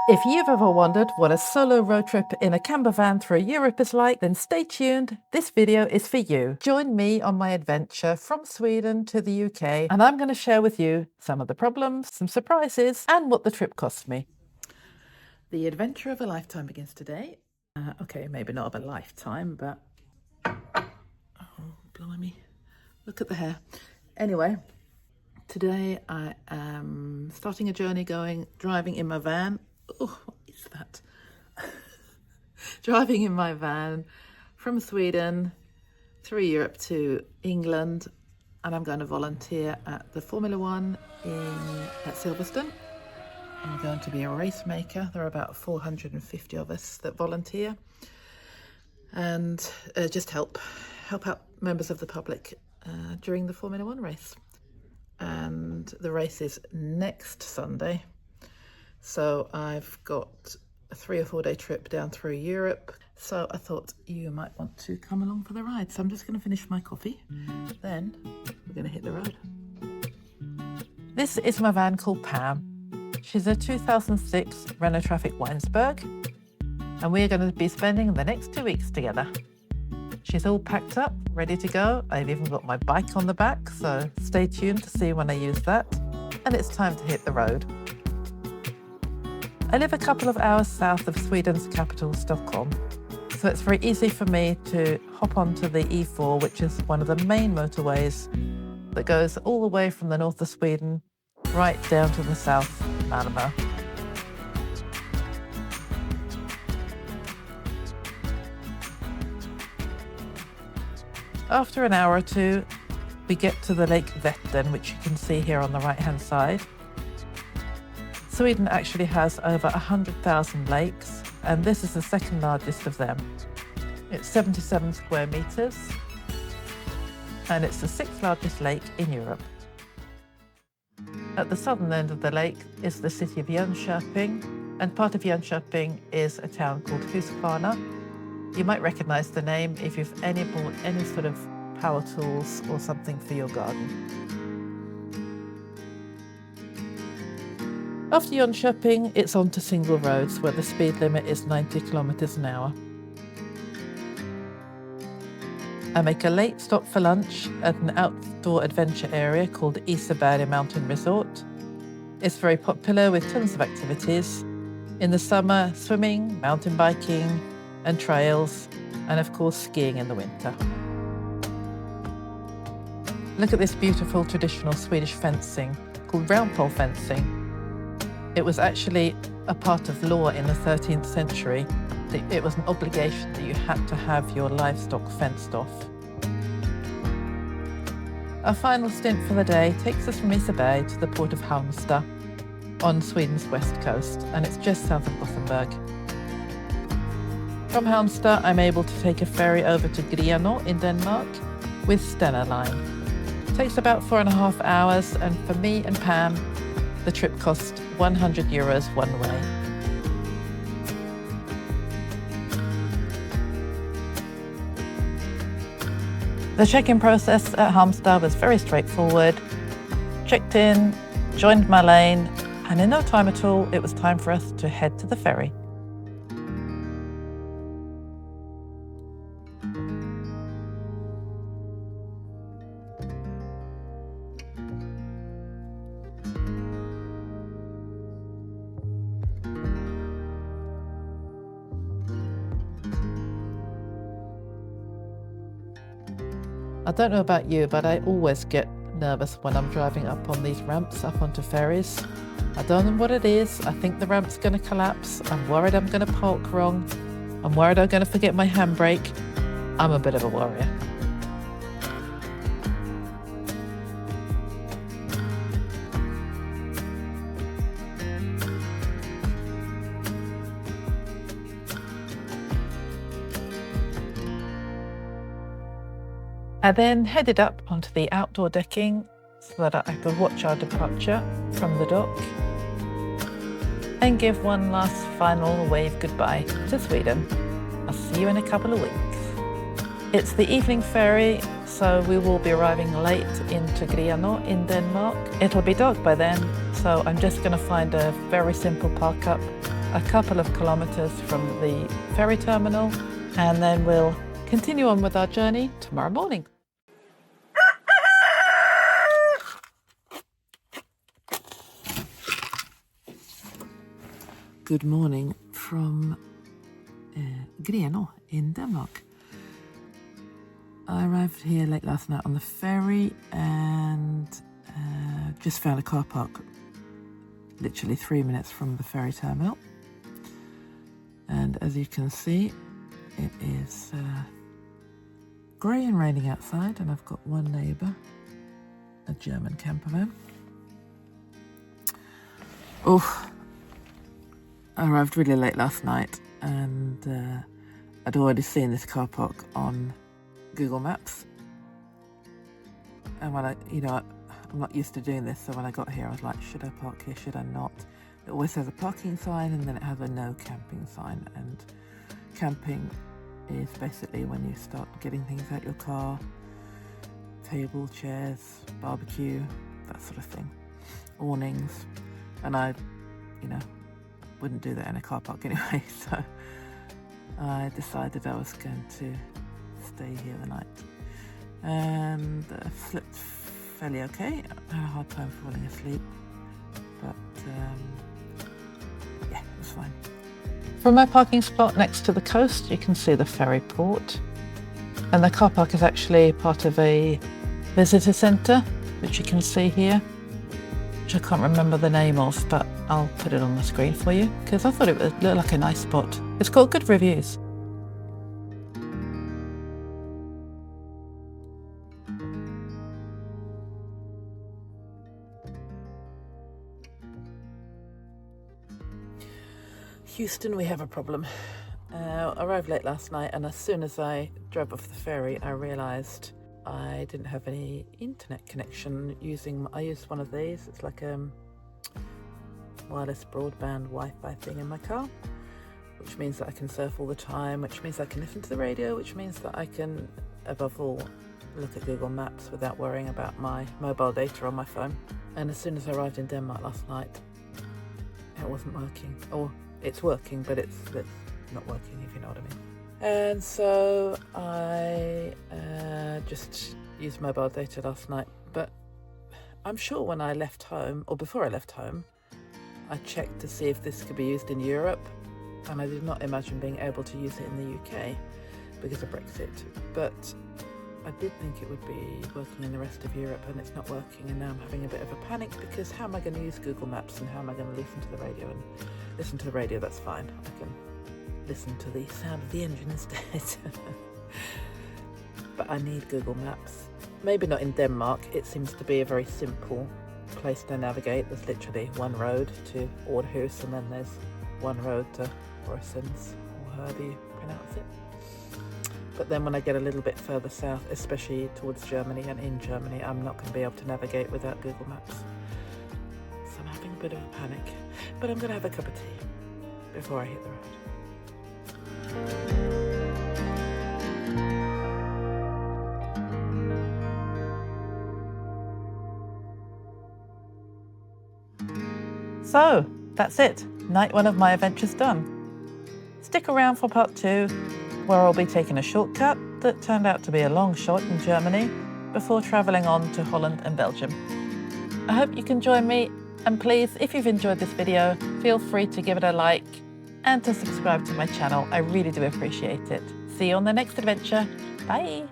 If you've ever wondered what a solo road trip in a campervan through Europe is like, then stay tuned. This video is for you. Join me on my adventure from Sweden to the UK, and I'm going to share with you some of the problems, some surprises, and what the trip cost me. The adventure of a lifetime begins today. Okay, maybe not of a lifetime, but... Oh, blimey. Look at the hair. Anyway, today I am starting a journey driving in my van. Oh, what is that? Driving in my van from Sweden through Europe to England, and I'm going to volunteer at the Formula One at Silverstone. I'm going to be a race maker. There are about 450 of us that volunteer, and just help out members of the public during the Formula One race. And the race is next Sunday. So I've got a 3 or 4 day trip down through Europe. So I thought you might want to come along for the ride. So I'm just going to finish my coffee. Then we're going to hit the road. This is my van called Pam. She's a 2006 Renault Trafic Weinsberg. And we're going to be spending the next 2 weeks together. She's all packed up, ready to go. I've even got my bike on the back, so stay tuned to see when I use that. And it's time to hit the road. I live a couple of hours south of Sweden's capital, Stockholm, so it's very easy for me to hop onto the E4, which is one of the main motorways that goes all the way from the north of Sweden right down to the south, Malmö. After an hour or two, we get to the Lake Vättern, which you can see here on the right-hand side. Sweden actually has over 100,000 lakes, and this is the second largest of them. It's 77 square meters, and it's the 6th largest lake in Europe. At the southern end of the lake is the city of Jönköping, and part of Jönköping is a town called Huskvarna. You might recognize the name if you've bought any sort of power tools or something for your garden. After Jönköping, it's on to single roads where the speed limit is 90 kilometers an hour. I make a late stop for lunch at an outdoor adventure area called Isaberg Mountain Resort. It's very popular with tons of activities. In the summer, swimming, mountain biking, and trails, and of course skiing in the winter. Look at this beautiful traditional Swedish fencing called round pole fencing. It was actually a part of law in the 13th century. It was an obligation that you had to have your livestock fenced off. Our final stint for the day takes us from Isaberg to the port of Halmstad on Sweden's west coast, and it's just south of Gothenburg. From Halmstad, I'm able to take a ferry over to Grenaa in Denmark with Stena Line. It takes about 4.5 hours, and for me and Pam, the trip cost €100 one way. The check-in process at Halmstad was very straightforward. Checked in, joined my lane, and in no time at all, it was time for us to head to the ferry. I don't know about you, but I always get nervous when I'm driving up on these ramps, up onto ferries. I don't know what it is. I think the ramp's going to collapse. I'm worried I'm going to park wrong. I'm worried I'm going to forget my handbrake. I'm a bit of a worrier. I then headed up onto the outdoor decking so that I could watch our departure from the dock and give one last final wave goodbye to Sweden. I'll see you in a couple of weeks. It's the evening ferry, so we will be arriving late into Grenaa in Denmark. It'll be dark by then, so I'm just going to find a very simple park up a couple of kilometres from the ferry terminal, and then we'll continue on with our journey tomorrow morning. Good morning from Grenaa in Denmark. I arrived here late last night on the ferry and just found a car park literally 3 minutes from the ferry terminal. And as you can see, it is grey and raining outside, and I've got one neighbour, a German campervan. Oh, I arrived really late last night, and I'd already seen this car park on Google Maps. And when I'm not used to doing this, so when I got here I was like, should I park here, should I not? It always has a parking sign and then it has a no camping sign, and camping is basically when you start getting things out your car, table, chairs, barbecue, that sort of thing, awnings, and I wouldn't do that in a car park anyway, so I decided I was going to stay here the night, and slept fairly okay. I had a hard time falling asleep, but yeah, it was fine. From my parking spot next to the coast, you can see the ferry port, and the car park is actually part of a visitor centre, which you can see here, which I can't remember the name of, but I'll put it on the screen for you because I thought it looked like a nice spot. It's got good reviews. Houston, we have a problem. I arrived late last night, and as soon as I drove off the ferry, I realised I didn't have any internet connection. I used one of these. It's like a wireless broadband Wi-Fi thing in my car, which means that I can surf all the time, which means I can listen to the radio, which means that I can, above all, look at Google Maps without worrying about my mobile data on my phone. And as soon as I arrived in Denmark last night, it wasn't working. Or it's working, but it's not working, if you know what I mean. And so I just used mobile data last night, but I'm sure when I left home, or before I left home, I checked to see if this could be used in Europe, and I did not imagine being able to use it in the UK because of Brexit, but I did think it would be working in the rest of Europe, and it's not working, and now I'm having a bit of a panic because how am I going to use Google Maps, and how am I going to listen to the radio? And listen to the radio, that's fine. I can listen to the sound of the engine instead. But I need Google Maps. Maybe not in Denmark. It seems to be a very simple place to navigate. There's literally one road to Aarhus, and then there's one road to Brussels, or however you pronounce it. But then when I get a little bit further south, especially towards Germany and in Germany, I'm not going to be able to navigate without Google Maps. So I'm having a bit of a panic. But I'm going to have a cup of tea before I hit the road. So, that's it. Night one of my adventures done. Stick around for part 2, where I'll be taking a shortcut that turned out to be a long shot in Germany before travelling on to Holland and Belgium. I hope you can join me, and please, if you've enjoyed this video, feel free to give it a like and to subscribe to my channel. I really do appreciate it. See you on the next adventure. Bye!